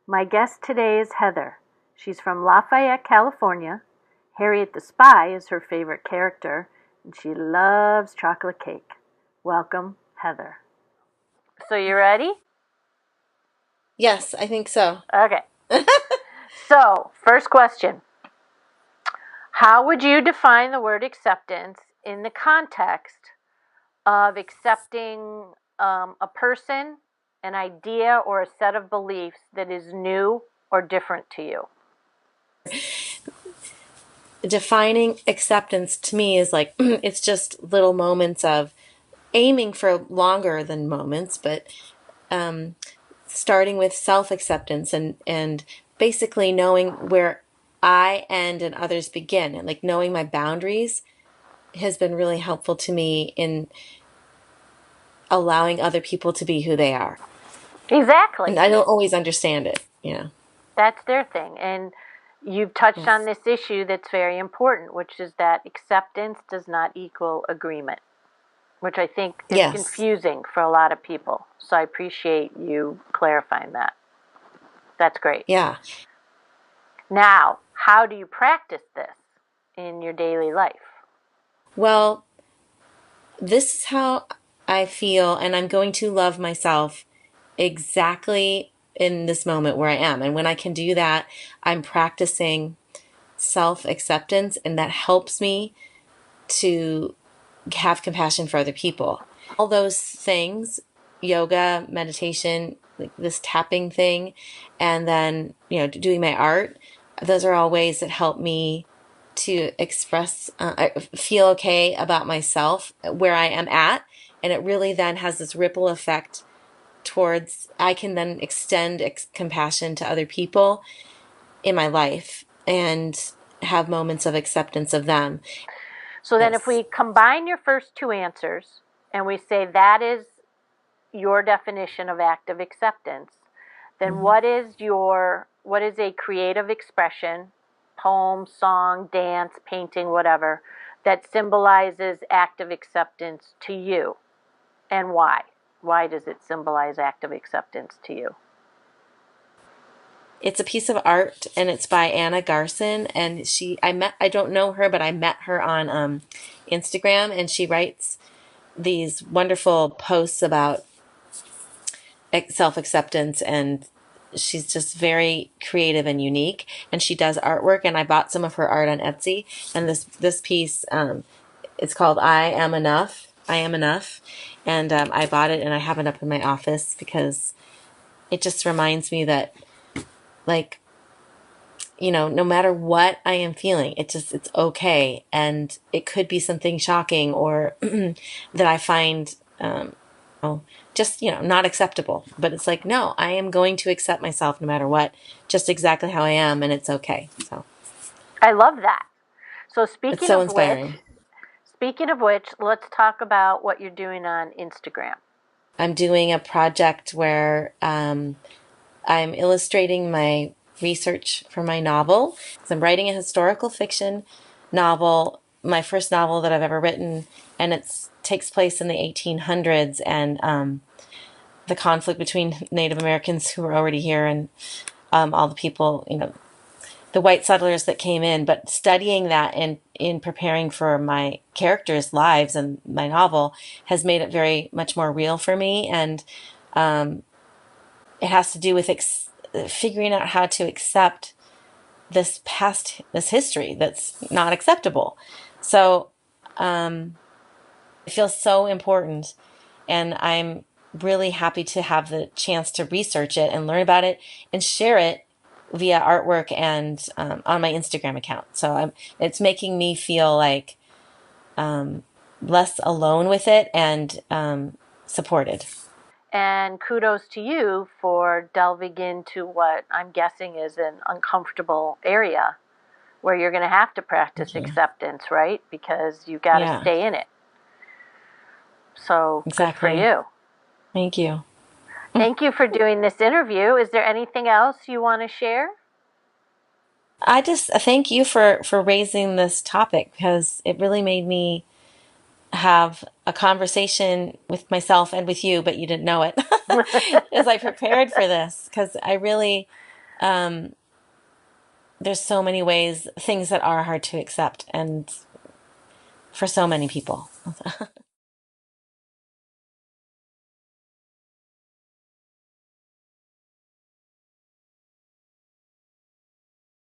My guest today is Heather. She's from Lafayette, California. Harriet the Spy is her favorite character, and she loves chocolate cake. Welcome, Heather. So, you ready? Yes, I think so. Okay. So, first question. How would you define the word acceptance in the context of accepting a person, an idea, or a set of beliefs that is new or different to you? Defining acceptance to me is like it's just little moments of aiming for longer than moments, but um, starting with self-acceptance and basically knowing where I end and others begin, and like knowing my boundaries has been really helpful to me in allowing other people to be who they are. Exactly. And I don't always understand it. That's their thing. And you've touched on this issue that's very important, which is that acceptance does not equal agreement, which I think is Yes. confusing for a lot of people. So I appreciate you clarifying that. That's great. Yeah. Now, how do you practice this in your daily life? Well, this is how I feel, and I'm going to love myself exactly in this moment where I am. And when I can do that, I'm practicing self acceptance, and that helps me to have compassion for other people. All those things, yoga, meditation, like this tapping thing, and then, doing my art, those are all ways that help me to express, feel okay about myself, where I am at. And it really then has this ripple effect towards, I can then extend compassion to other people in my life and have moments of acceptance of them. So then, if Yes. we combine your first two answers and we say that is your definition of active acceptance, then Hmm. what is a creative expression, poem, song, dance, painting, whatever, that symbolizes active acceptance to you, and why? Why does it symbolize active acceptance to you? It's a piece of art, and it's by Anna Garson. And I don't know her, but I met her on Instagram, and she writes these wonderful posts about self acceptance, and she's just very creative and unique. And she does artwork, and I bought some of her art on Etsy. And this piece, it's called "I Am Enough." I am enough, and I bought it, and I have it up in my office because it just reminds me that, like, no matter what I am feeling, it's okay. And it could be something shocking or that I find, just, not acceptable. But it's like, no, I am going to accept myself no matter what, just exactly how I am. And it's okay. So I love that. So it's so inspiring. speaking of which, let's talk about what you're doing on Instagram. I'm doing a project where I'm illustrating my research for my novel. So I'm writing a historical fiction novel, my first novel that I've ever written, and it takes place in the 1800s, and the conflict between Native Americans who were already here and all the people, the white settlers that came in. But studying that and in preparing for my characters' lives and my novel has made it very much more real for me, and it has to do with figuring out how to accept this history that's not acceptable. So it feels so important, and I'm really happy to have the chance to research it and learn about it and share it via artwork and on my Instagram account. So it's making me feel like less alone with it and supported. And kudos to you for delving into what I'm guessing is an uncomfortable area where you're going to have to practice Thank you. acceptance, right? Because you've got to Yeah, stay in it. So good for exactly. you. Thank you. Thank you for doing this interview. Is there anything else you want to share? I just thank you for raising this topic because it really made me have a conversation with myself and with you, but you didn't know it as I prepared for this because I really there's so many ways, things that are hard to accept, and for so many people.